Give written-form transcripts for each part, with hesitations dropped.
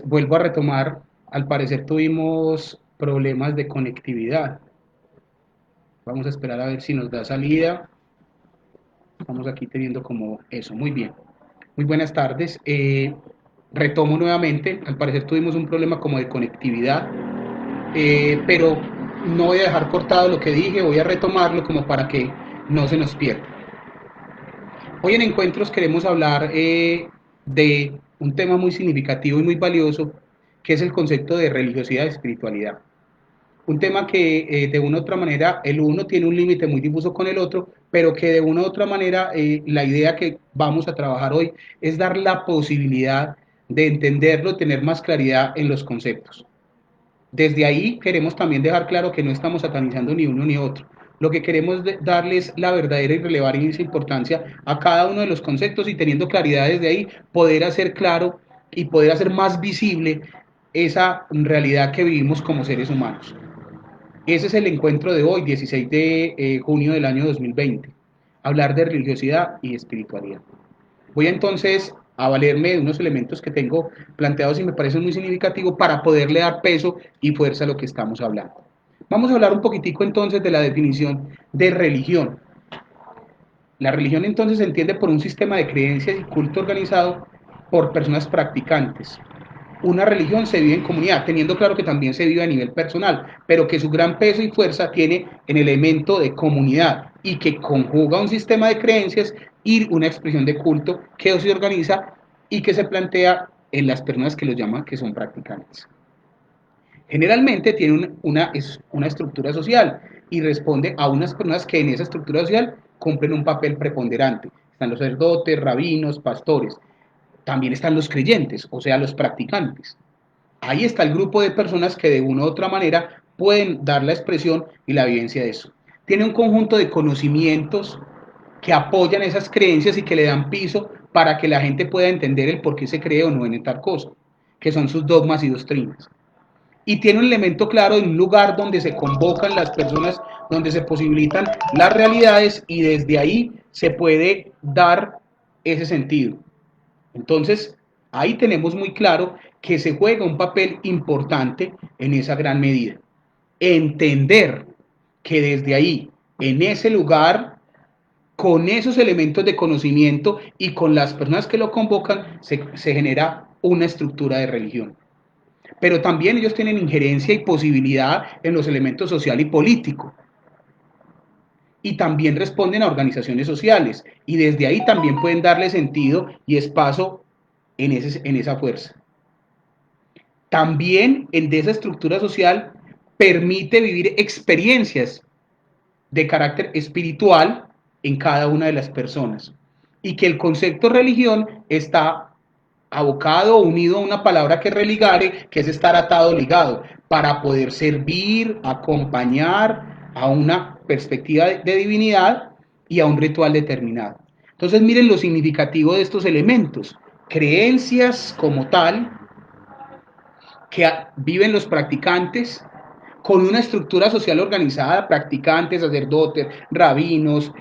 Vuelvo a retomar, al parecer tuvimos problemas de conectividad. Vamos a esperar a ver si nos da salida. Estamos aquí teniendo como eso. Muy bien. Muy buenas tardes. Retomo nuevamente. Al parecer tuvimos un problema como de conectividad, pero no voy a dejar cortado lo que dije. Voy a retomarlo como para que no se nos pierda. Hoy en Encuentros queremos hablar de un tema muy significativo y muy valioso, que es el concepto de religiosidad y espiritualidad. Un tema que de una u otra manera el uno tiene un límite muy difuso con el otro, pero que de una u otra manera la idea que vamos a trabajar hoy es dar la posibilidad de entenderlo, tener más claridad en los conceptos. Desde ahí queremos también dejar claro que no estamos satanizando ni uno ni otro. Lo que queremos darles la verdadera y relevancia importancia a cada uno de los conceptos y teniendo claridad desde ahí, poder hacer claro y poder hacer más visible esa realidad que vivimos como seres humanos. Ese es el encuentro de hoy, 16 de junio del año 2020. Hablar de religiosidad y espiritualidad. Voy entonces a valerme de unos elementos que tengo planteados y me parecen muy significativos para poderle dar peso y fuerza a lo que estamos hablando. Vamos a hablar un poquitico entonces de la definición de religión. La religión entonces se entiende por un sistema de creencias y culto organizado por personas practicantes. Una religión se vive en comunidad, teniendo claro que también se vive a nivel personal, pero que su gran peso y fuerza tiene en el elemento de comunidad y que conjuga un sistema de creencias y una expresión de culto que se organiza y que se plantea en las personas que lo llaman que son practicantes. Generalmente tiene una estructura social y responde a unas personas que en esa estructura social cumplen un papel preponderante. Están los sacerdotes, rabinos, pastores. También están los creyentes, o sea, los practicantes. Ahí está el grupo de personas que de una u otra manera pueden dar la expresión y la vivencia de eso. Tiene un conjunto de conocimientos que apoyan esas creencias y que le dan piso para que la gente pueda entender el por qué se cree o no en tal cosa, que son sus dogmas y doctrinas. Y tiene un elemento claro de un lugar donde se convocan las personas, donde se posibilitan las realidades y desde ahí se puede dar ese sentido. Entonces, ahí tenemos muy claro que se juega un papel importante en esa gran medida. Entender que desde ahí, en ese lugar, con esos elementos de conocimiento y con las personas que lo convocan, se genera una estructura de religión. Pero también ellos tienen injerencia y posibilidad en los elementos social y político. Y también responden a organizaciones sociales. Y desde ahí también pueden darle sentido y espacio en esa fuerza. También de esa estructura social permite vivir experiencias de carácter espiritual en cada una de las personas. Y que el concepto religión está abocado o unido a una palabra que es religare, que es estar atado, ligado, para poder servir, acompañar a una perspectiva de divinidad y a un ritual determinado. Entonces miren lo significativo de estos elementos. Creencias como tal, que viven los practicantes con una estructura social organizada, practicantes, sacerdotes, rabinos,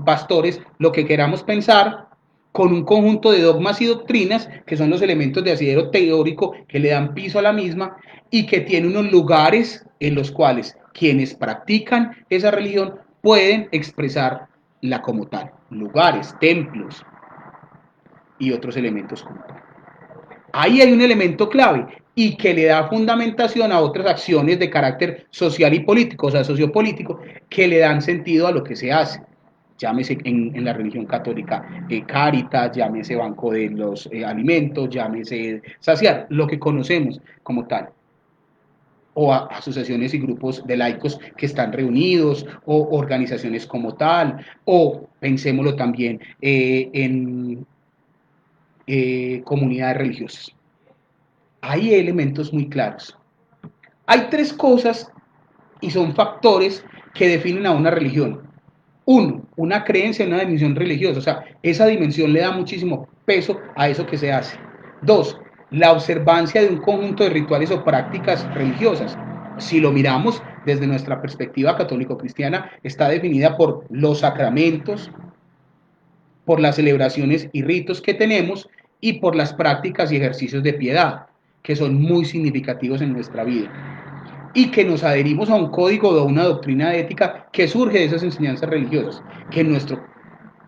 pastores, lo que queramos pensar, con un conjunto de dogmas y doctrinas, que son los elementos de asidero teórico que le dan piso a la misma, y que tiene unos lugares en los cuales quienes practican esa religión pueden expresarla como tal. Lugares, templos y otros elementos como tal. Ahí hay un elemento clave y que le da fundamentación a otras acciones de carácter social y político, o sea, sociopolítico, que le dan sentido a lo que se hace. Llámese en la religión católica Cáritas, llámese Banco de los Alimentos, llámese Saciar, lo que conocemos como tal. O a asociaciones y grupos de laicos que están reunidos, o organizaciones como tal, o pensémoslo también en comunidades religiosas. Hay elementos muy claros. Hay tres cosas y son factores que definen a una religión. Uno, una creencia en una dimensión religiosa, o sea, esa dimensión le da muchísimo peso a eso que se hace. Dos, la observancia de un conjunto de rituales o prácticas religiosas. Si lo miramos desde nuestra perspectiva católico-cristiana, está definida por los sacramentos, por las celebraciones y ritos que tenemos y por las prácticas y ejercicios de piedad, que son muy significativos en nuestra vida, y que nos adherimos a un código o a una doctrina ética que surge de esas enseñanzas religiosas, que en nuestro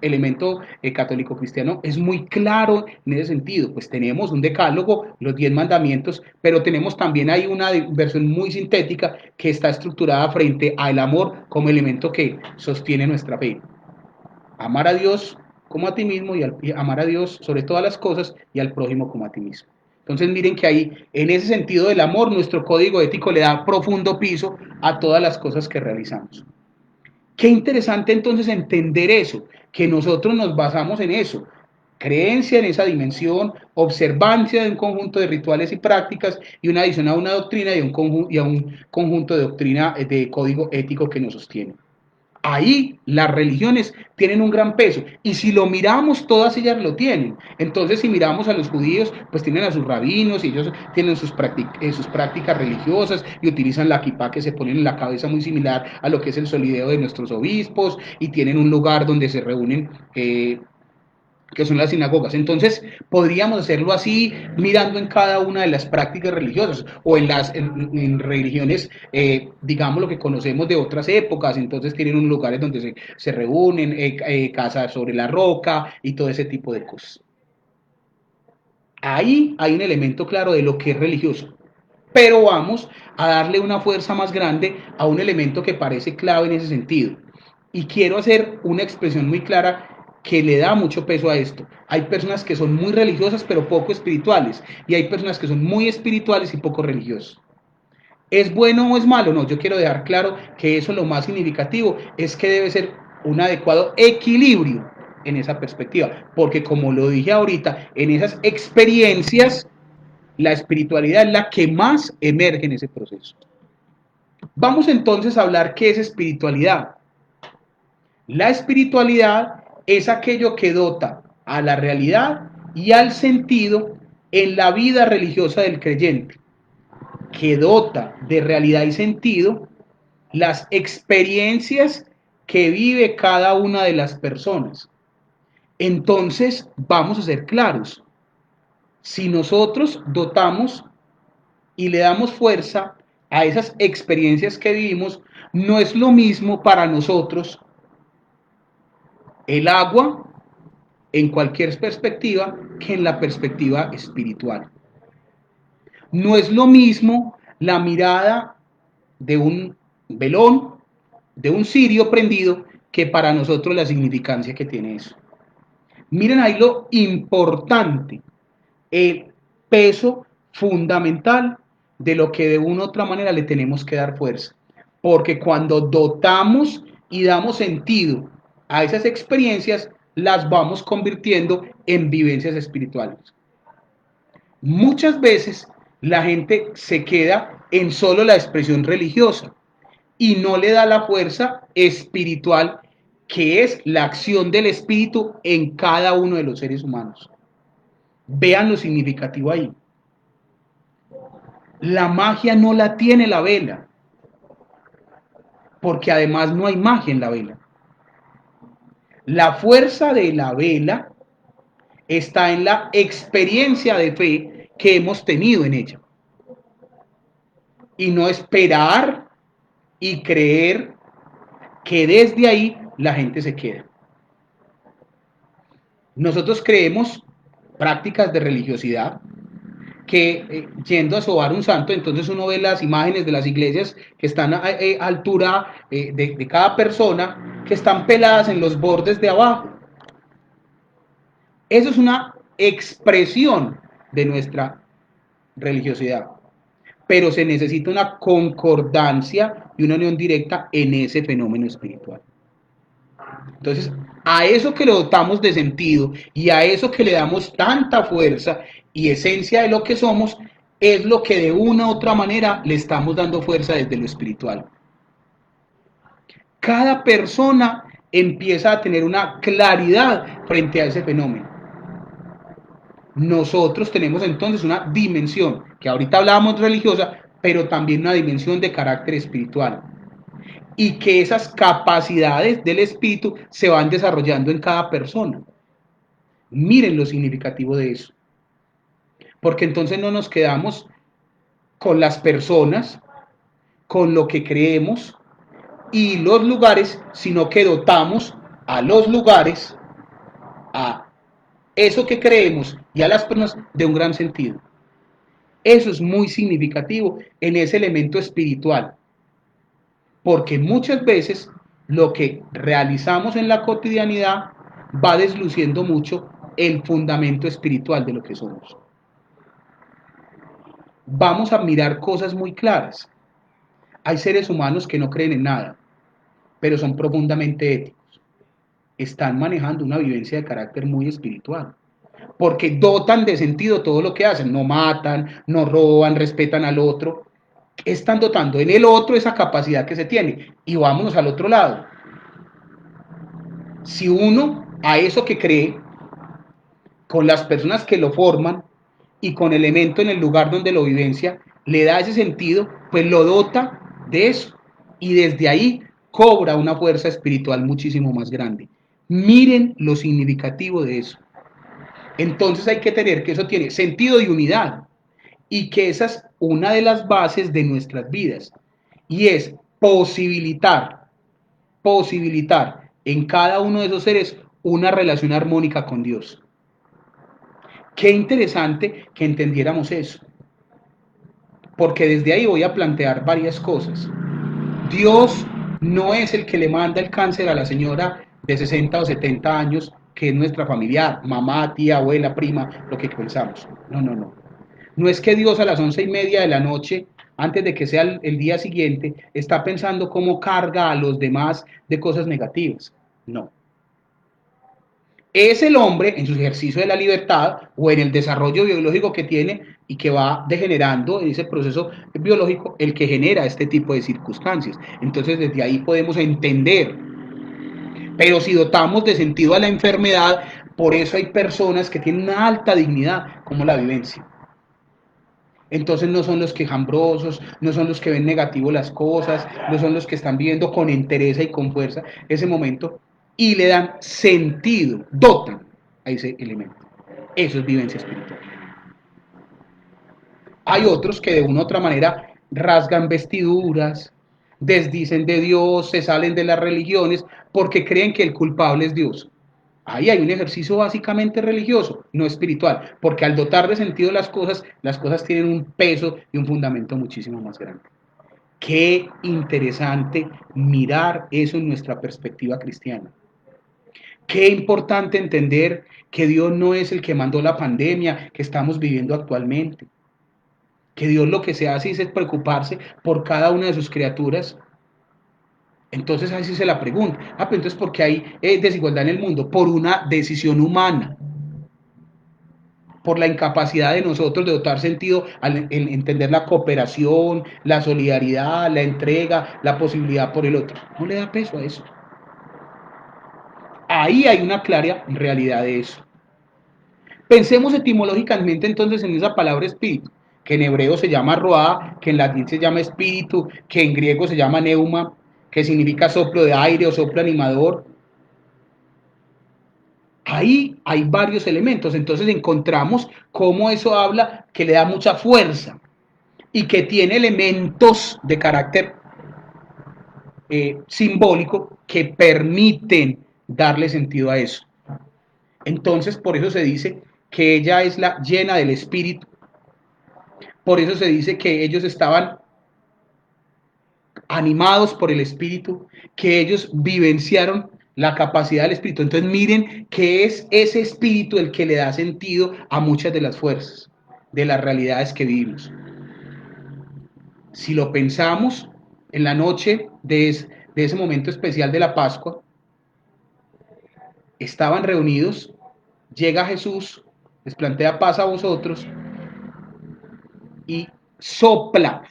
elemento católico cristiano es muy claro en ese sentido. Pues tenemos un decálogo, los 10 mandamientos, pero tenemos también ahí una versión muy sintética que está estructurada frente al amor como elemento que sostiene nuestra fe. Amar a Dios como a ti mismo y amar a Dios sobre todas las cosas y al prójimo como a ti mismo. Entonces miren que ahí, en ese sentido del amor, nuestro código ético le da profundo piso a todas las cosas que realizamos. Qué interesante entonces entender eso, que nosotros nos basamos en eso, creencia en esa dimensión, observancia de un conjunto de rituales y prácticas y una adición a una doctrina y a un conjunto de doctrina de código ético que nos sostiene. Ahí las religiones tienen un gran peso y si lo miramos todas ellas lo tienen. Entonces si miramos a los judíos pues tienen a sus rabinos y ellos tienen sus prácticas religiosas y utilizan la kipá que se ponen en la cabeza muy similar a lo que es el solideo de nuestros obispos y tienen un lugar donde se reúnen que son las sinagogas. Entonces, podríamos hacerlo así, mirando en cada una de las prácticas religiosas o en religiones, digamos, lo que conocemos de otras épocas. Entonces, tienen unos lugares donde se reúnen, casas sobre la roca y todo ese tipo de cosas. Ahí hay un elemento claro de lo que es religioso. Pero vamos a darle una fuerza más grande a un elemento que parece clave en ese sentido. Y quiero hacer una expresión muy clara que le da mucho peso a esto. Hay personas que son muy religiosas pero poco espirituales y hay personas que son muy espirituales y poco religiosas. ¿Es bueno o es malo? No, yo quiero dejar claro que eso lo más significativo es que debe ser un adecuado equilibrio en esa perspectiva, porque como lo dije ahorita, en esas experiencias la espiritualidad es la que más emerge en ese proceso. Vamos entonces a hablar qué es espiritualidad. La espiritualidad es aquello que dota a la realidad y al sentido en la vida religiosa del creyente, que dota de realidad y sentido las experiencias que vive cada una de las personas. Entonces, vamos a ser claros. Si nosotros dotamos y le damos fuerza a esas experiencias que vivimos, no es lo mismo para nosotros el agua en cualquier perspectiva que en la perspectiva espiritual. No es lo mismo la mirada de un velón, de un cirio prendido, que para nosotros la significancia que tiene eso. Miren ahí lo importante, el peso fundamental de lo que de una u otra manera le tenemos que dar fuerza. Porque cuando dotamos y damos sentido a esas experiencias, las vamos convirtiendo en vivencias espirituales. Muchas veces la gente se queda en solo la expresión religiosa y no le da la fuerza espiritual que es la acción del espíritu en cada uno de los seres humanos. Vean lo significativo ahí. La magia no la tiene la vela, porque además no hay magia en la vela. La fuerza de la vela está en la experiencia de fe que hemos tenido en ella. Y no esperar y creer que desde ahí la gente se queda. Nosotros creemos prácticas de religiosidad que yendo a sobar un santo, entonces uno ve las imágenes de las iglesias que están a altura de cada persona, que están peladas en los bordes de abajo. Eso es una expresión de nuestra religiosidad, pero se necesita una concordancia y una unión directa en ese fenómeno espiritual. Entonces, a eso que le dotamos de sentido y a eso que le damos tanta fuerza y esencia de lo que somos, es lo que de una u otra manera le estamos dando fuerza desde lo espiritual. Cada persona empieza a tener una claridad frente a ese fenómeno. Nosotros tenemos entonces una dimensión, que ahorita hablábamos religiosa, pero también una dimensión de carácter espiritual. Y que esas capacidades del espíritu se van desarrollando en cada persona. Miren lo significativo de eso. porque entonces no nos quedamos con las personas, con lo que creemos y los lugares, sino que dotamos a los lugares, a eso que creemos y a las personas de un gran sentido. Eso es muy significativo en ese elemento espiritual, porque muchas veces lo que realizamos en la cotidianidad va desluciendo mucho el fundamento espiritual de lo que somos. Vamos a mirar cosas muy claras. Hay seres humanos que no creen en nada, pero son profundamente éticos. Están manejando una vivencia de carácter muy espiritual, porque dotan de sentido todo lo que hacen. No matan, no roban, respetan al otro. Están dotando en el otro esa capacidad que se tiene. Y vámonos al otro lado. Si uno a eso que cree, con las personas que lo forman y con el elemento en el lugar donde lo vivencia, le da ese sentido, pues lo dota de eso. Y desde ahí cobra una fuerza espiritual muchísimo más grande. Miren lo significativo de eso. Entonces hay que tener que eso tiene sentido de unidad y que esa es una de las bases de nuestras vidas. Y es posibilitar en cada uno de esos seres una relación armónica con Dios. Qué interesante que entendiéramos eso, porque desde ahí voy a plantear varias cosas. Dios no es el que le manda el cáncer a la señora de 60 o 70 años, que es nuestra familiar, mamá, tía, abuela, prima, lo que pensamos. No, no, no. No es que Dios a las 11:30 de la noche, antes de que sea el día siguiente, está pensando cómo carga a los demás de cosas negativas. No. Es el hombre en su ejercicio de la libertad o en el desarrollo biológico que tiene y que va degenerando en ese proceso biológico el que genera este tipo de circunstancias. Entonces desde ahí podemos entender, pero si dotamos de sentido a la enfermedad, por eso hay personas que tienen una alta dignidad como la vivencia. Entonces no son los quejambrosos, no son los que ven negativo las cosas, no son los que están viviendo con entereza y con fuerza ese momento y le dan sentido, dotan a ese elemento. Eso es vivencia espiritual. Hay otros que de una u otra manera rasgan vestiduras, desdicen de Dios, se salen de las religiones porque creen que el culpable es Dios. Ahí hay un ejercicio básicamente religioso, no espiritual, porque al dotar de sentido las cosas tienen un peso y un fundamento muchísimo más grande. Qué interesante mirar eso en nuestra perspectiva cristiana. Qué importante entender que Dios no es el que mandó la pandemia que estamos viviendo actualmente. Que Dios lo que se hace es preocuparse por cada una de sus criaturas. Entonces ahí sí se la pregunta. Pero entonces ¿por qué hay desigualdad en el mundo? Por una decisión humana, por la incapacidad de nosotros de dotar sentido al entender la cooperación, la solidaridad, la entrega, la posibilidad por el otro. No le da peso a eso. Ahí hay una clara realidad de eso. Pensemos etimológicamente entonces en esa palabra espíritu, que en hebreo se llama roá, que en latín se llama espíritu, que en griego se llama neuma, que significa soplo de aire o soplo animador. Ahí hay varios elementos, entonces encontramos cómo eso habla que le da mucha fuerza y que tiene elementos de carácter simbólico que permiten darle sentido a eso. Entonces, por eso se dice que ella es la llena del espíritu. Por eso se dice que ellos estaban animados por el espíritu, que ellos vivenciaron la capacidad del espíritu. Entonces miren que es ese espíritu el que le da sentido a muchas de las fuerzas, de las realidades que vivimos. Si lo pensamos en la noche de ese momento especial de la Pascua, estaban reunidos, llega Jesús, les plantea paz a vosotros y sopla,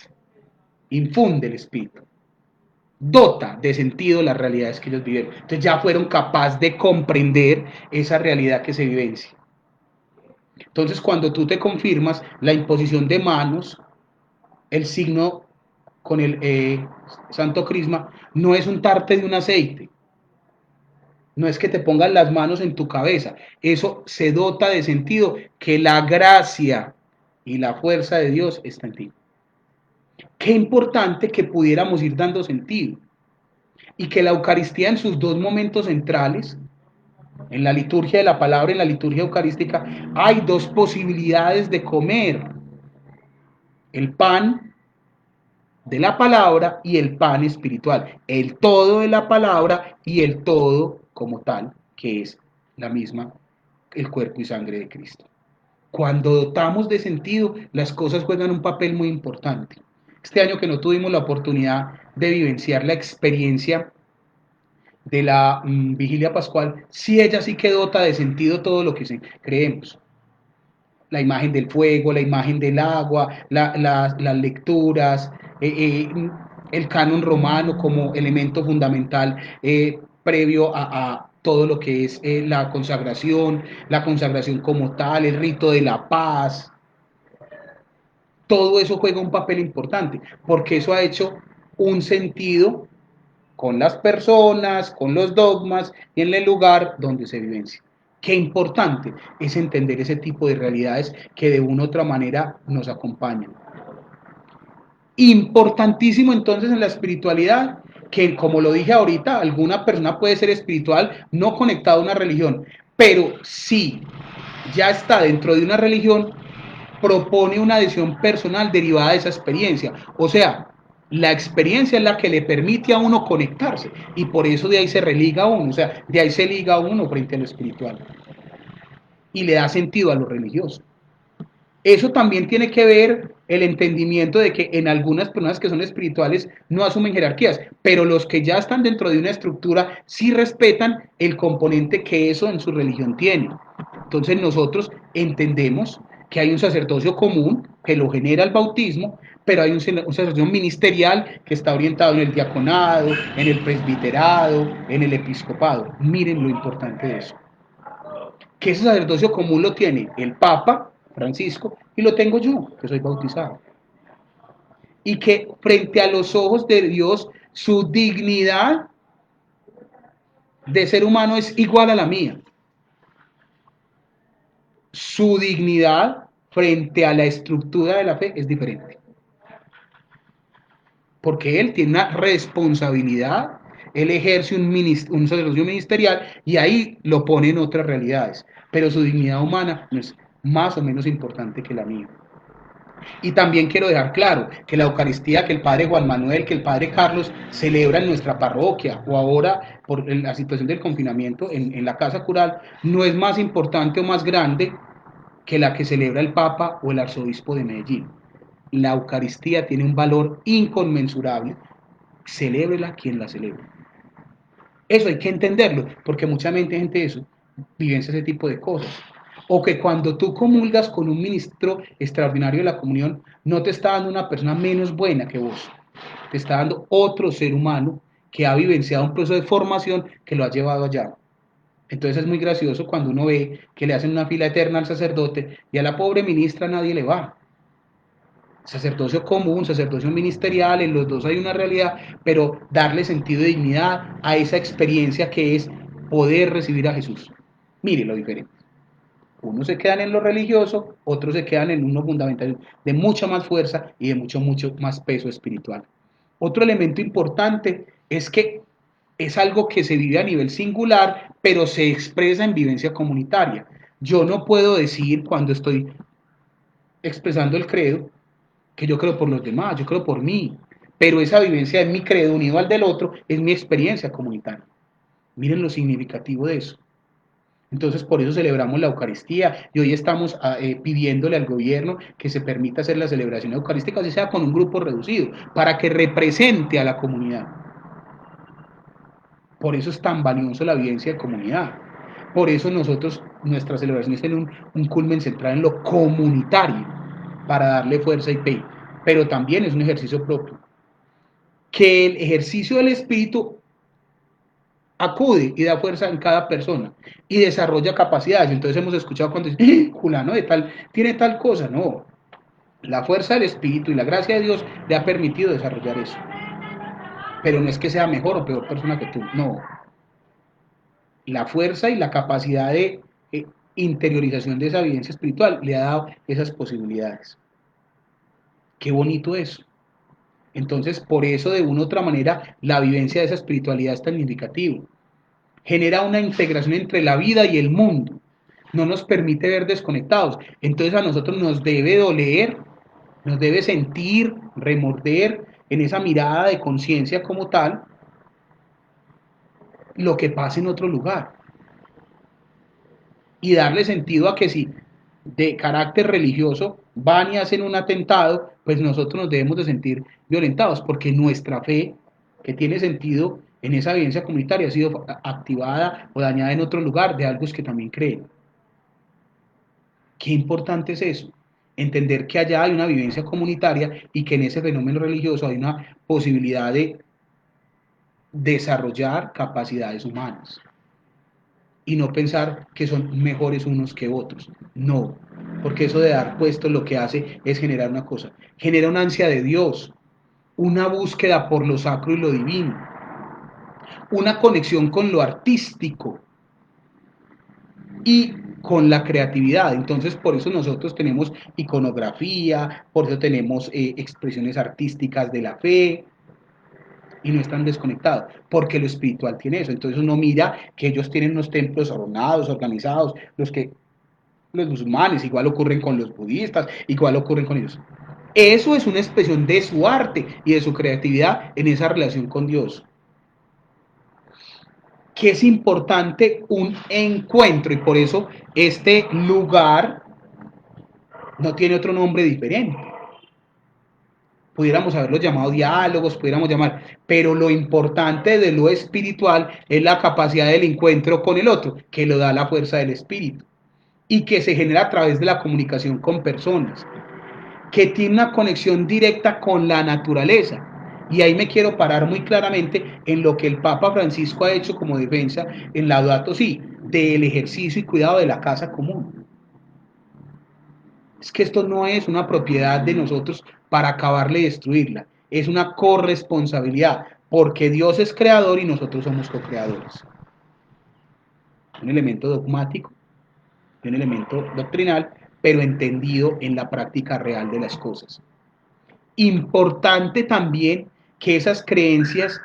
infunde el espíritu, dota de sentido las realidades que ellos viven. Entonces ya fueron capaces de comprender esa realidad que se vivencia. Entonces cuando tú te confirmas la imposición de manos, el signo con el santo crisma, no es untarte de un aceite, no es que te pongas las manos en tu cabeza, eso se dota de sentido, que la gracia y la fuerza de Dios está en ti. Qué importante que pudiéramos ir dando sentido y que la Eucaristía en sus dos momentos centrales, en la liturgia de la palabra y en la liturgia eucarística, hay dos posibilidades de comer: el pan de la palabra y el pan espiritual, el todo de la palabra y el todo como tal, que es la misma, el cuerpo y sangre de Cristo. Cuando dotamos de sentido, las cosas juegan un papel muy importante. Este año que no tuvimos la oportunidad de vivenciar la experiencia de la vigilia pascual, sí, ella sí que dota de sentido todo lo que creemos. La imagen del fuego, la imagen del agua, las lecturas, el canon romano como elemento fundamental previo a todo lo que es la consagración como tal, el rito de la paz. Todo eso juega un papel importante, porque eso ha hecho un sentido con las personas, con los dogmas y en el lugar donde se vivencia. Qué importante es entender ese tipo de realidades que de una u otra manera nos acompañan. Importantísimo entonces en la espiritualidad, que como lo dije ahorita, alguna persona puede ser espiritual no conectada a una religión, pero si ya está dentro de una religión, propone una adhesión personal derivada de esa experiencia. O sea, la experiencia es la que le permite a uno conectarse y por eso de ahí se religa a uno, o sea, de ahí se liga a uno frente a lo espiritual y le da sentido a lo religioso. Eso también tiene que ver el entendimiento de que en algunas personas que son espirituales no asumen jerarquías, pero los que ya están dentro de una estructura sí respetan el componente que eso en su religión tiene. Entonces nosotros entendemos que hay un sacerdocio común que lo genera el bautismo, pero hay un sacerdocio ministerial que está orientado en el diaconado, en el presbiterado, en el episcopado. Miren lo importante de eso, que ese sacerdocio común lo tiene el Papa Francisco y lo tengo yo, que soy bautizado. Y que frente a los ojos de Dios, su dignidad de ser humano es igual a la mía. Su dignidad frente a la estructura de la fe es diferente. Porque él tiene una responsabilidad, él ejerce un sacerdocio ministerial y ahí lo pone en otras realidades. Pero su dignidad humana no es más o menos importante que la mía. Y también quiero dejar claro que la Eucaristía que el Padre Juan Manuel, que el Padre Carlos celebra en nuestra parroquia o ahora por la situación del confinamiento en la casa cural, no es más importante o más grande que la que celebra el Papa o el Arzobispo de Medellín. La Eucaristía tiene un valor inconmensurable, celébrela quien la celebre. Eso hay que entenderlo, porque mucha gente eso vivencia ese tipo de cosas. O que cuando tú comulgas con un ministro extraordinario de la comunión, no te está dando una persona menos buena que vos, te está dando otro ser humano que ha vivenciado un proceso de formación que lo ha llevado allá. Entonces es muy gracioso cuando uno ve que le hacen una fila eterna al sacerdote y a la pobre ministra nadie le va. Sacerdocio común, sacerdocio ministerial, en los dos hay una realidad, pero darle sentido y dignidad a esa experiencia que es poder recibir a Jesús. Mire lo diferente. Unos se quedan en lo religioso, otros se quedan en uno fundamental de mucha más fuerza y de mucho más peso espiritual. Otro elemento importante es que es algo que se vive a nivel singular, pero se expresa en vivencia comunitaria. Yo no puedo decir cuando estoy expresando el credo que yo creo por los demás, yo creo por mí, pero esa vivencia de mi credo unido al del otro es mi experiencia comunitaria. Miren lo significativo de eso. Entonces, por eso celebramos la Eucaristía y hoy estamos pidiéndole al gobierno que se permita hacer la celebración eucarística, así sea con un grupo reducido, para que represente a la comunidad. Por eso es tan valioso la vivencia de comunidad. Por eso nosotros, nuestras celebraciones tienen un culmen central en lo comunitario, para darle fuerza y fe. Pero también es un ejercicio propio. Que el ejercicio del espíritu acude y da fuerza en cada persona y desarrolla capacidades. Entonces hemos escuchado cuando dicen, Julano de tal, tiene tal cosa. No, la fuerza del espíritu y la gracia de Dios le ha permitido desarrollar eso. Pero no es que sea mejor o peor persona que tú, no. La fuerza y la capacidad de interiorización de esa evidencia espiritual le ha dado esas posibilidades. Qué bonito eso. Entonces, por eso, de una u otra manera, la vivencia de esa espiritualidad es tan significativa. Genera una integración entre la vida y el mundo. No nos permite ver desconectados. Entonces, a nosotros nos debe doler, nos debe sentir, remorder en esa mirada de conciencia como tal, lo que pasa en otro lugar. Y darle sentido a que si de carácter religioso van y hacen un atentado, pues nosotros nos debemos de sentir violentados, porque nuestra fe, que tiene sentido en esa evidencia comunitaria, ha sido activada o dañada en otro lugar de algo que también creen. Qué importante es eso, entender que allá hay una vivencia comunitaria y que en ese fenómeno religioso hay una posibilidad de desarrollar capacidades humanas y no pensar que son mejores unos que otros. No, porque eso de dar puestos lo que hace es generar una cosa, genera una ansia de Dios, una búsqueda por lo sacro y lo divino, una conexión con lo artístico y con la creatividad. Entonces, por eso nosotros tenemos iconografía, por eso tenemos expresiones artísticas de la fe, y no están desconectados, porque lo espiritual tiene eso. Entonces uno mira que ellos tienen unos templos ordenados, organizados, los musulmanes, igual ocurren con los budistas, igual ocurren con ellos. Eso es una expresión de su arte y de su creatividad en esa relación con Dios. Que es importante un encuentro y por eso este lugar no tiene otro nombre diferente. Pudiéramos haberlo llamado diálogos, pudiéramos llamar, pero lo importante de lo espiritual es la capacidad del encuentro con el otro, que lo da la fuerza del espíritu y que se genera a través de la comunicación con personas, que tiene una conexión directa con la naturaleza. Y ahí me quiero parar muy claramente en lo que el Papa Francisco ha hecho como defensa en Laudato Si, del ejercicio y cuidado de la casa común. Es que esto no es una propiedad de nosotros para acabarle y destruirla, es una corresponsabilidad, porque Dios es creador y nosotros somos co-creadores. Un elemento dogmático, un elemento doctrinal, pero entendido en la práctica real de las cosas. Importante también que esas creencias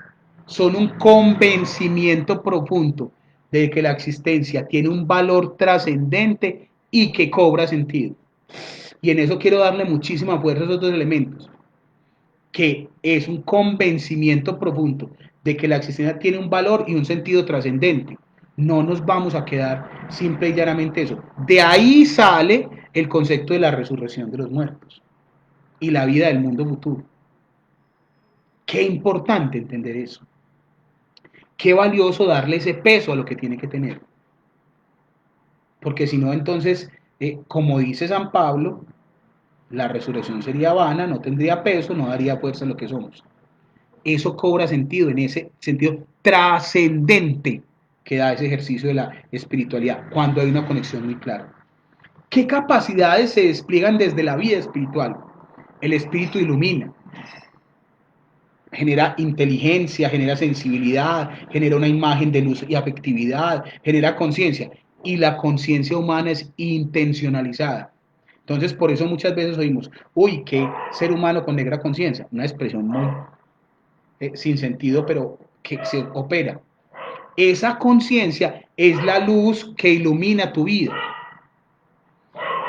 son un convencimiento profundo de que la existencia tiene un valor trascendente y que cobra sentido. Y en eso quiero darle muchísima fuerza a esos dos elementos, que es un convencimiento profundo de que la existencia tiene un valor y un sentido trascendente. No nos vamos a quedar simple y llanamente eso. De ahí sale el concepto de la resurrección de los muertos y la vida del mundo futuro. Qué importante entender eso. Qué valioso darle ese peso a lo que tiene que tener. Porque si no, entonces, como dice San Pablo, la resurrección sería vana, no tendría peso, no daría fuerza a lo que somos. Eso cobra sentido en ese sentido trascendente que da ese ejercicio de la espiritualidad, cuando hay una conexión muy clara. ¿Qué capacidades se despliegan desde la vida espiritual? El espíritu ilumina, genera inteligencia, genera sensibilidad, genera una imagen de luz y afectividad, genera conciencia. Y la conciencia humana es intencionalizada. Entonces, por eso muchas veces oímos, uy, qué ser humano con negra conciencia, una expresión muy sin sentido, pero que se opera. Esa conciencia es la luz que ilumina tu vida.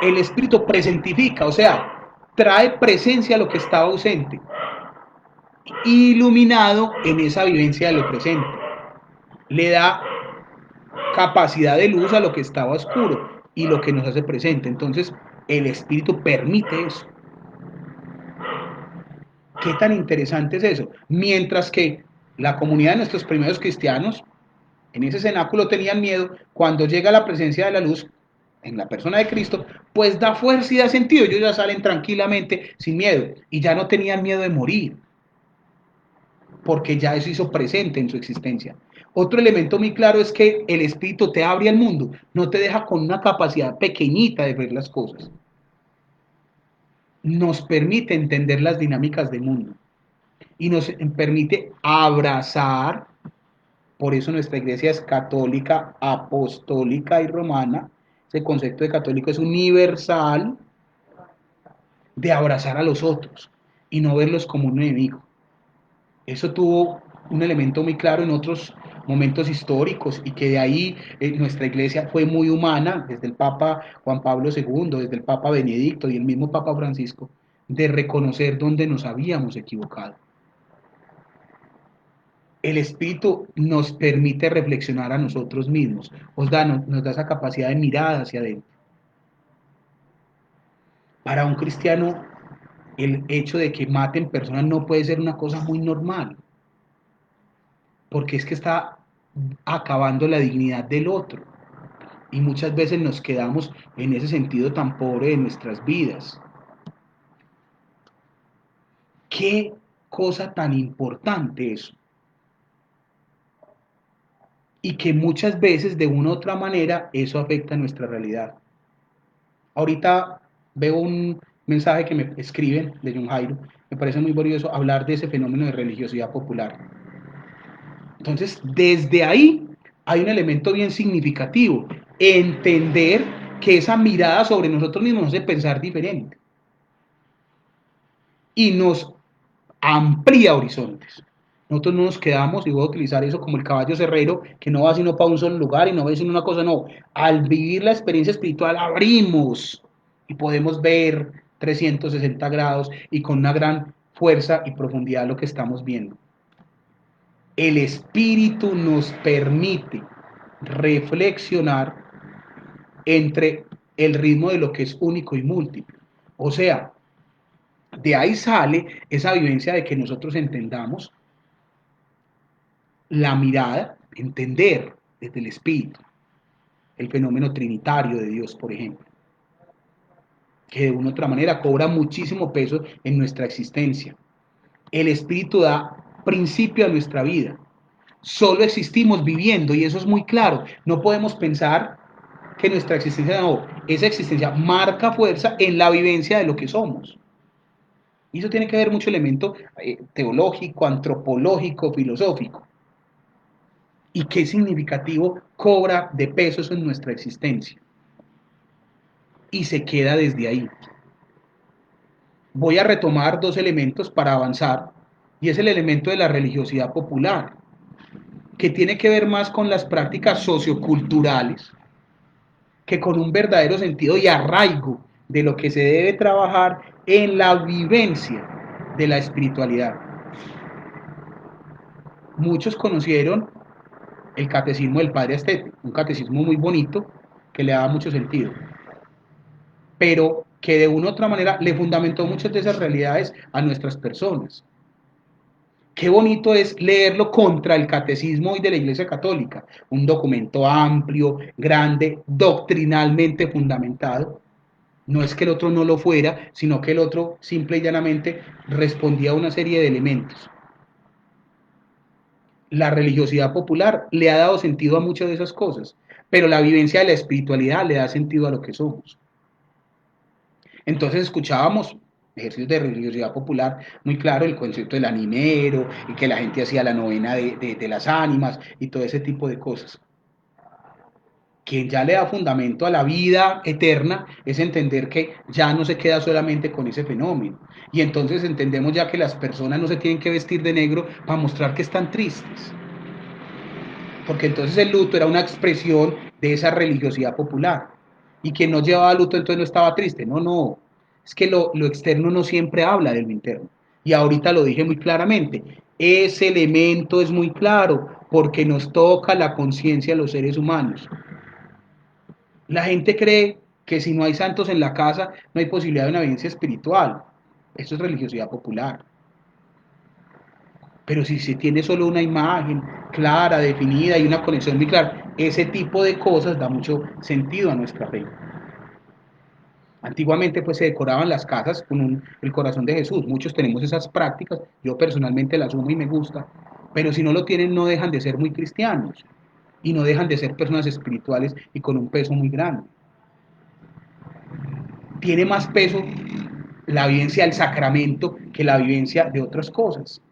El espíritu presentifica, o sea, trae presencia a lo que estaba ausente, iluminado en esa vivencia de lo presente. Le da capacidad de luz a lo que estaba oscuro y lo que nos hace presente. Entonces, el espíritu permite eso. ¿Qué tan interesante es eso? Mientras que la comunidad de nuestros primeros cristianos en ese cenáculo tenían miedo, cuando llega la presencia de la luz en la persona de Cristo, pues da fuerza y da sentido. Ellos ya salen tranquilamente, sin miedo, y ya no tenían miedo de morir, porque ya eso hizo presente en su existencia. Otro elemento muy claro es que el Espíritu te abre al mundo, no te deja con una capacidad pequeñita de ver las cosas. Nos permite entender las dinámicas del mundo y nos permite abrazar. Por eso nuestra iglesia es católica, apostólica y romana, Ese concepto de católico es universal, de abrazar a los otros y no verlos como un enemigo. Eso tuvo un elemento muy claro en otros momentos históricos y que de ahí nuestra iglesia fue muy humana, desde el Papa Juan Pablo II, desde el Papa Benedicto y el mismo Papa Francisco, de reconocer dónde nos habíamos equivocado. El Espíritu nos permite reflexionar a nosotros mismos, nos da esa capacidad de mirar hacia adentro. Para un cristiano, el hecho de que maten personas no puede ser una cosa muy normal, porque es que está acabando la dignidad del otro. Y muchas veces nos quedamos en ese sentido tan pobre de nuestras vidas. Qué cosa tan importante eso. Y que muchas veces de una u otra manera eso afecta nuestra realidad. Ahorita veo un mensaje que me escriben de John Jairo, me parece muy curioso hablar de ese fenómeno de religiosidad popular. Entonces, desde ahí hay un elemento bien significativo, entender que esa mirada sobre nosotros mismos nos hace pensar diferente y nos amplía horizontes. Nosotros no nos quedamos, y voy a utilizar eso como el caballo cerrero, que no va sino para un solo lugar y no ve sino una cosa, no. Al vivir la experiencia espiritual abrimos y podemos ver 360 grados y con una gran fuerza y profundidad lo que estamos viendo. El espíritu nos permite reflexionar entre el ritmo de lo que es único y múltiple. O sea, de ahí sale esa vivencia de que nosotros entendamos la mirada, entender desde el espíritu el fenómeno trinitario de Dios, por ejemplo, que de una u otra manera cobra muchísimo peso en nuestra existencia. El espíritu da principio a nuestra vida. Solo existimos viviendo y eso es muy claro. No podemos pensar que nuestra existencia no, esa existencia marca fuerza en la vivencia de lo que somos. Y eso tiene que ver mucho elemento teológico, antropológico, filosófico. Y qué significativo cobra de peso eso en nuestra existencia. Y se queda desde ahí. Voy a retomar dos elementos para avanzar, y es el elemento de la religiosidad popular, que tiene que ver más con las prácticas socioculturales que con un verdadero sentido y arraigo de lo que se debe trabajar en la vivencia de la espiritualidad. Muchos conocieron el catecismo del Padre Astete, un catecismo muy bonito que le daba mucho sentido, pero que de una u otra manera le fundamentó muchas de esas realidades a nuestras personas. Qué bonito es leerlo contra el catecismo hoy de la Iglesia Católica, un documento amplio, grande, doctrinalmente fundamentado. No es que el otro no lo fuera, sino que el otro simple y llanamente respondía a una serie de elementos. La religiosidad popular le ha dado sentido a muchas de esas cosas, pero la vivencia de la espiritualidad le da sentido a lo que somos. Entonces escuchábamos ejercicios de religiosidad popular muy claro, el concepto del animero, y que la gente hacía la novena de las ánimas y todo ese tipo de cosas. Quien ya le da fundamento a la vida eterna es entender que ya no se queda solamente con ese fenómeno. Y entonces entendemos ya que las personas no se tienen que vestir de negro para mostrar que están tristes. Porque entonces el luto era una expresión de esa religiosidad popular. Y quien no llevaba luto entonces no estaba triste. No, no. Es que lo externo no siempre habla de lo interno. Y ahorita lo dije muy claramente. Ese elemento es muy claro porque nos toca la conciencia de los seres humanos. La gente cree que si no hay santos en la casa no hay posibilidad de una vivencia espiritual. Eso es religiosidad popular. Pero si se tiene solo una imagen clara, definida y una conexión muy clara, ese tipo de cosas da mucho sentido a nuestra fe. Antiguamente pues se decoraban las casas con el corazón de Jesús. Muchos tenemos esas prácticas, yo personalmente las asumo y me gusta, pero si no lo tienen no dejan de ser muy cristianos y no dejan de ser personas espirituales y con un peso muy grande. Tiene más peso la vivencia del sacramento que la vivencia de otras cosas.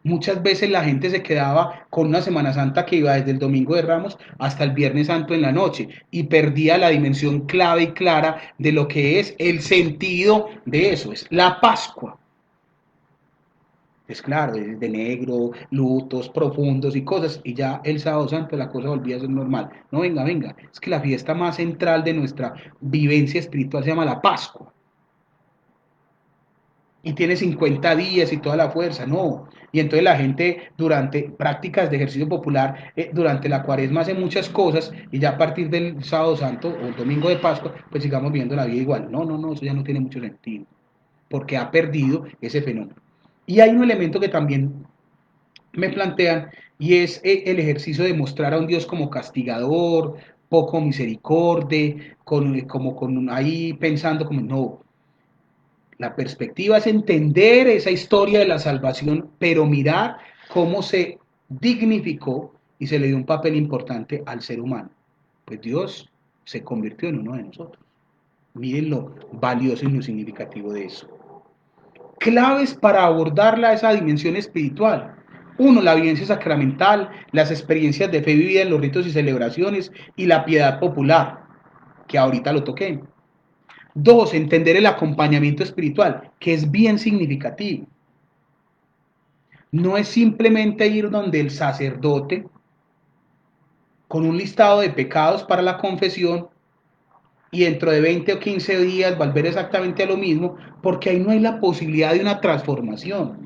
Muchas veces la gente se quedaba con una Semana Santa que iba desde el Domingo de Ramos hasta el Viernes Santo en la noche y perdía la dimensión clave y clara de lo que es el sentido de eso, es la Pascua. Es claro, de negro, lutos profundos y cosas, y ya el sábado santo la cosa volvía a ser normal. No, venga, venga, es que la fiesta más central de nuestra vivencia espiritual se llama la Pascua. Y tiene 50 días y toda la fuerza, no. Y entonces la gente durante prácticas de ejercicio popular, durante la cuaresma hace muchas cosas y ya a partir del sábado santo o el domingo de Pascua, pues sigamos viendo la vida igual. No, no, no, eso ya no tiene mucho sentido, porque ha perdido ese fenómeno. Y hay un elemento que también me plantean y es el ejercicio de mostrar a un Dios como castigador, poco misericordia, como con ahí pensando como no, la perspectiva es entender esa historia de la salvación, pero mirar cómo se dignificó y se le dio un papel importante al ser humano. Pues Dios se convirtió en uno de nosotros. Miren lo valioso y lo significativo de eso. Claves para abordarla esa dimensión espiritual. Uno, la vivencia sacramental, las experiencias de fe vivida en los ritos y celebraciones y la piedad popular, que ahorita lo toqué. Dos, entender el acompañamiento espiritual, que es bien significativo. No es simplemente ir donde el sacerdote con un listado de pecados para la confesión y dentro de 20 o 15 días volver exactamente a lo mismo, porque ahí no hay la posibilidad de una transformación.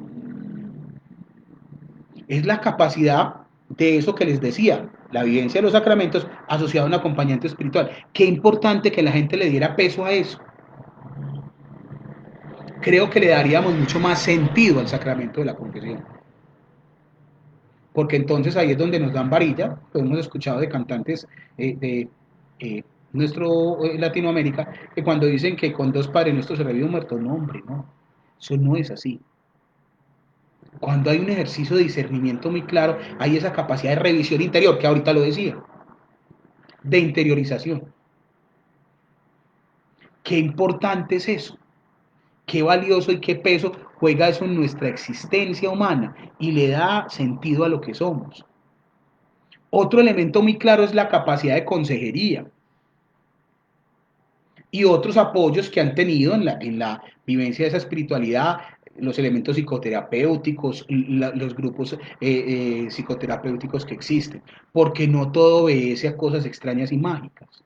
Es la capacidad de eso que les decía, la vivencia de los sacramentos asociada a un acompañamiento espiritual. Qué importante que la gente le diera peso a eso. Creo que le daríamos mucho más sentido al sacramento de la confesión. Porque entonces ahí es donde nos dan varilla, lo hemos escuchado de cantantes de nuestro Latinoamérica, que cuando dicen que con dos padres nuestros se revive un muerto, no hombre, no, eso no es así. Cuando hay un ejercicio de discernimiento muy claro, hay esa capacidad de revisión interior, que ahorita lo decía, de interiorización. Qué importante es eso, qué valioso y qué peso juega eso en nuestra existencia humana y le da sentido a lo que somos. Otro elemento muy claro es la capacidad de consejería y otros apoyos que han tenido en la vivencia de esa espiritualidad, los elementos psicoterapéuticos, los grupos psicoterapéuticos que existen, porque no todo obedece a cosas extrañas y mágicas,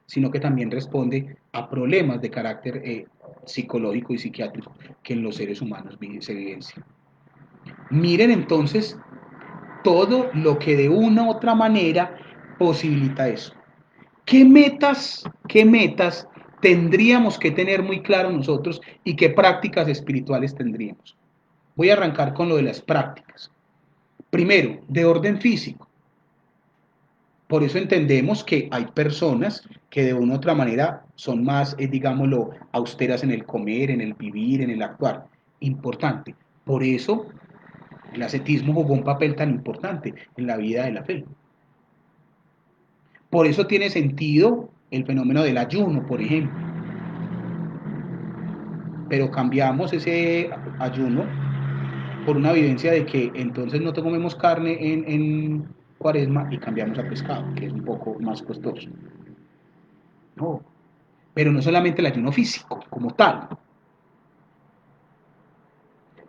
sino que también responde a problemas de carácter psicológico y psiquiátrico que en los seres humanos se evidencian. Miren entonces todo lo que de una u otra manera posibilita eso. Qué metas tendríamos que tener muy claro nosotros y qué prácticas espirituales tendríamos? Voy a arrancar con lo de las prácticas. Primero, de orden físico. Por eso entendemos que hay personas que de una u otra manera son más, digámoslo, austeras en el comer, en el vivir, en el actuar. Importante. Por eso el ascetismo jugó un papel tan importante en la vida de la fe. Por eso tiene sentido el fenómeno del ayuno, por ejemplo. Pero cambiamos ese ayuno por una evidencia de que entonces no comemos carne en cuaresma y cambiamos a pescado, que es un poco más costoso. No, pero no solamente el ayuno físico como tal.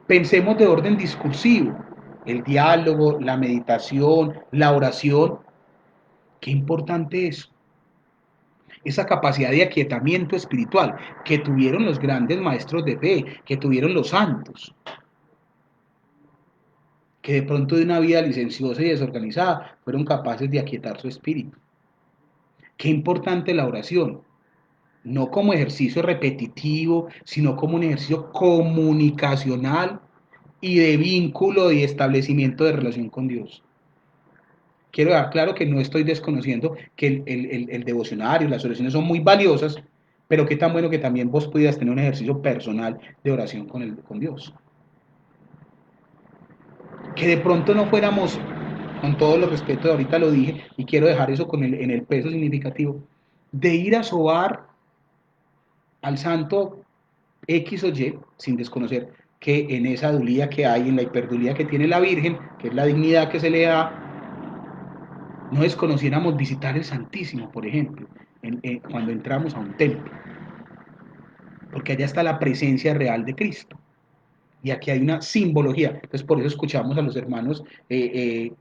Pensemos de orden discursivo, el diálogo, la meditación, la oración. Qué importante es esa capacidad de aquietamiento espiritual que tuvieron los grandes maestros de fe, que tuvieron los santos, que de pronto de una vida licenciosa y desorganizada fueron capaces de aquietar su espíritu. Qué importante la oración, no como ejercicio repetitivo, sino como un ejercicio comunicacional y de vínculo y establecimiento de relación con Dios. Quiero dar claro que no estoy desconociendo que el devocionario, las oraciones son muy valiosas, pero qué tan bueno que también vos pudieras tener un ejercicio personal de oración con Dios. Que de pronto no fuéramos, con todo los respeto, ahorita lo dije, y quiero dejar eso en el peso significativo, de ir a sobar al santo X o Y, sin desconocer, que en esa dulía que hay, en la hiperdulía que tiene la Virgen, que es la dignidad que se le da, no desconociéramos visitar el Santísimo, por ejemplo, cuando entramos a un templo, porque allá está la presencia real de Cristo. Y aquí hay una simbología. Entonces, por eso escuchamos a los hermanos de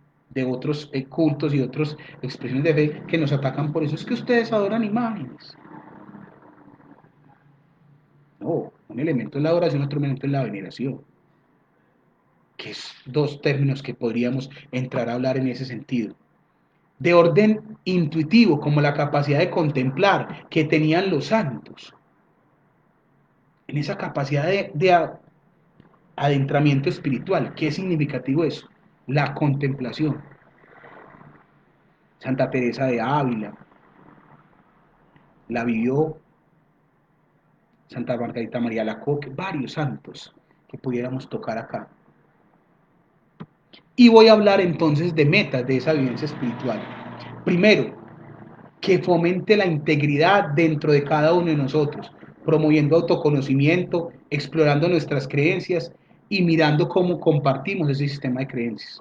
otros cultos y otras expresiones de fe que nos atacan por eso. Es que ustedes adoran imágenes. No, un elemento es la adoración, otro elemento es la veneración, que es dos términos que podríamos entrar a hablar en ese sentido. De orden intuitivo, como la capacidad de contemplar que tenían los santos, en esa capacidad de adentramiento espiritual. ¿Qué es significativo eso? La contemplación. Santa Teresa de Ávila la vivió, Santa Margarita María Lacoque, varios santos que pudiéramos tocar acá. Y voy a hablar entonces de metas de esa vivencia espiritual. Primero, que fomente la integridad dentro de cada uno de nosotros, promoviendo autoconocimiento, explorando nuestras creencias y mirando cómo compartimos ese sistema de creencias.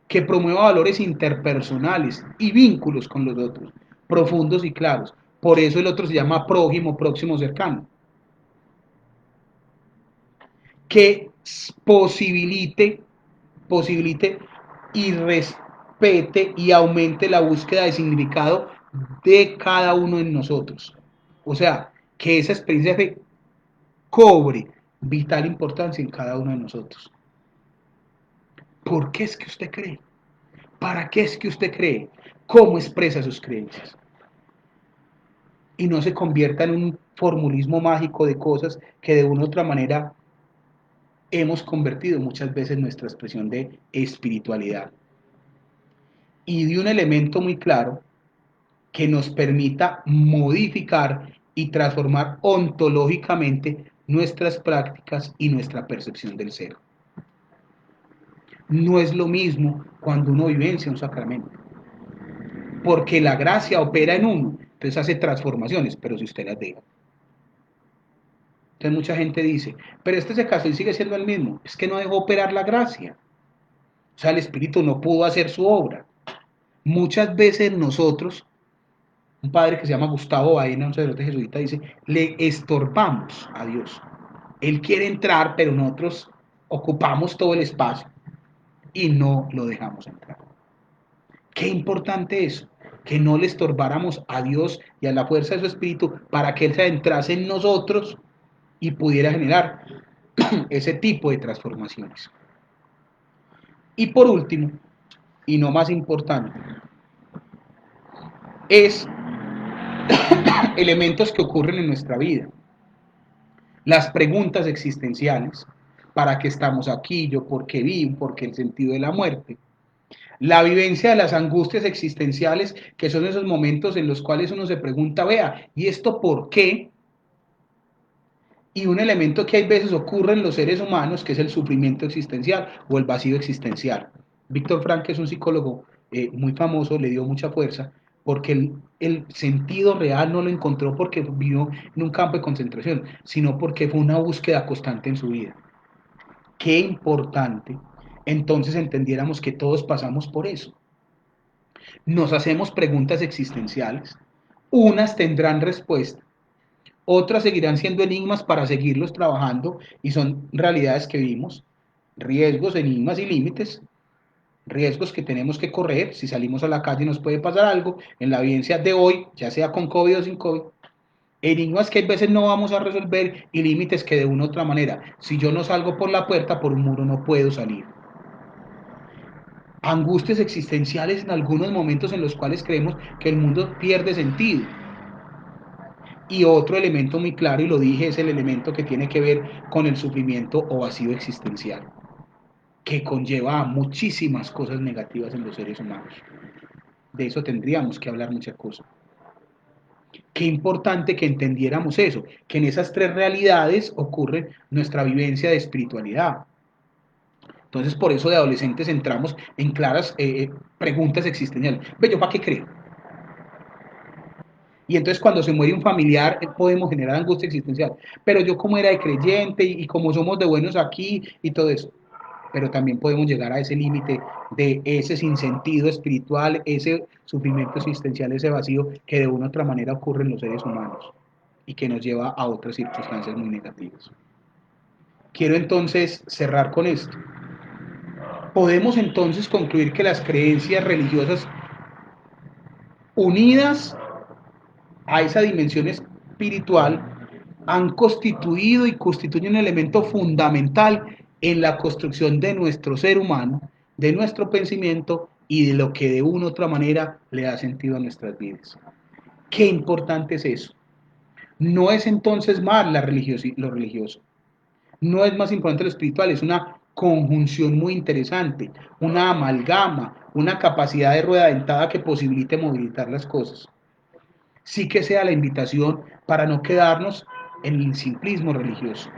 Que promueva valores interpersonales y vínculos con los otros, profundos y claros. Por eso el otro se llama prójimo, próximo, cercano. Que posibilite y respete y aumente la búsqueda de significado de cada uno de nosotros. O sea, que esa experiencia de fe cobre vital importancia en cada uno de nosotros. ¿Por qué es que usted cree? ¿Para qué es que usted cree? ¿Cómo expresa sus creencias? Y no se convierta en un formulismo mágico de cosas que de una u otra manera hemos convertido muchas veces nuestra expresión de espiritualidad. Y de un elemento muy claro que nos permita modificar y transformar ontológicamente nuestras prácticas y nuestra percepción del ser. No es lo mismo cuando uno vivencia un sacramento, porque la gracia opera en uno, entonces hace transformaciones, pero si usted las deja. Entonces mucha gente dice, pero este se casó y sigue siendo el mismo, es que no dejó operar la gracia, o sea, el Espíritu no pudo hacer su obra. Muchas veces nosotros, un padre que se llama Gustavo Baena, un sacerdote jesuita, dice, le estorbamos a Dios. Él quiere entrar, pero nosotros ocupamos todo el espacio y no lo dejamos entrar. Qué importante eso, que no le estorbáramos a Dios y a la fuerza de su Espíritu para que Él se adentrase en nosotros y pudiera generar ese tipo de transformaciones. Y por último, y no más importante, es elementos que ocurren en nuestra vida. Las preguntas existenciales, ¿para qué estamos aquí? ¿Yo por qué vivo? ¿Por qué el sentido de la muerte? La vivencia de las angustias existenciales, que son esos momentos en los cuales uno se pregunta, vea, ¿y esto por qué? Y un elemento que hay veces ocurre en los seres humanos, que es el sufrimiento existencial o el vacío existencial. Víctor Frank, que es un psicólogo muy famoso, le dio mucha fuerza, porque el sentido real no lo encontró porque vivió en un campo de concentración, sino porque fue una búsqueda constante en su vida. Qué importante entonces entendiéramos que todos pasamos por eso. Nos hacemos preguntas existenciales, unas tendrán respuesta, otras seguirán siendo enigmas para seguirlos trabajando y son realidades que vivimos, riesgos, enigmas y límites, riesgos que tenemos que correr, si salimos a la calle nos puede pasar algo, en la evidencia de hoy, ya sea con COVID o sin COVID, enigmas que a veces no vamos a resolver y límites que de una u otra manera, si yo no salgo por la puerta, por un muro no puedo salir. Angustias existenciales en algunos momentos en los cuales creemos que el mundo pierde sentido. Y otro elemento muy claro, y lo dije, es el elemento que tiene que ver con el sufrimiento o vacío existencial, que conlleva muchísimas cosas negativas en los seres humanos. De eso tendríamos que hablar muchas cosas. Qué importante que entendiéramos eso, que en esas tres realidades ocurre nuestra vivencia de espiritualidad. Entonces, por eso de adolescentes entramos en claras preguntas existenciales. Ve, ¿yo para qué creo? Y entonces cuando se muere un familiar podemos generar angustia existencial. Pero yo como era de creyente y como somos de buenos aquí y todo eso. Pero también podemos llegar a ese límite de ese sinsentido espiritual, ese sufrimiento existencial, ese vacío que de una u otra manera ocurre en los seres humanos y que nos lleva a otras circunstancias muy negativas. Quiero entonces cerrar con esto. Podemos entonces concluir que las creencias religiosas unidas a esa dimensión espiritual han constituido y constituyen un elemento fundamental en la construcción de nuestro ser humano, de nuestro pensamiento y de lo que de una u otra manera le da sentido a nuestras vidas. Qué importante es eso. No es entonces más lo religioso, no es más importante lo espiritual, es una conjunción muy interesante, una amalgama, una capacidad de rueda dentada que posibilite movilizar las cosas. Sí que sea la invitación para no quedarnos en el simplismo religioso,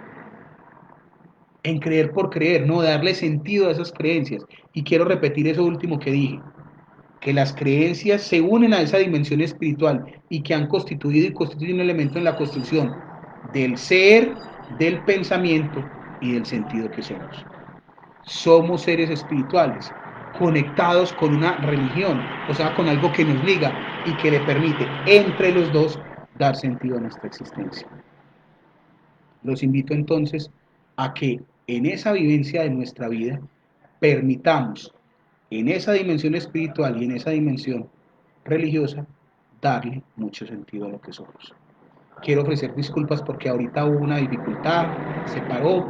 en creer por creer, no darle sentido a esas creencias. Y quiero repetir eso último que dije, que las creencias se unen a esa dimensión espiritual y que han constituido y constituyen un elemento en la construcción del ser, del pensamiento y del sentido que somos. Somos seres espirituales, conectados con una religión, o sea, con algo que nos liga y que le permite entre los dos dar sentido a nuestra existencia. Los invito entonces a que en esa vivencia de nuestra vida permitamos en esa dimensión espiritual y en esa dimensión religiosa darle mucho sentido a lo que somos. Quiero ofrecer disculpas porque ahorita hubo una dificultad, se paró,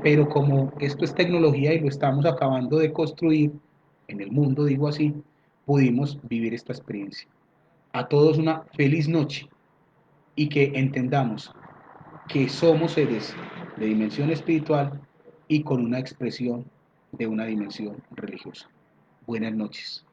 pero como esto es tecnología y lo estamos acabando de construir en el mundo, digo así, pudimos vivir esta experiencia. A todos una feliz noche y que entendamos que somos seres de dimensión espiritual y con una expresión de una dimensión religiosa. Buenas noches.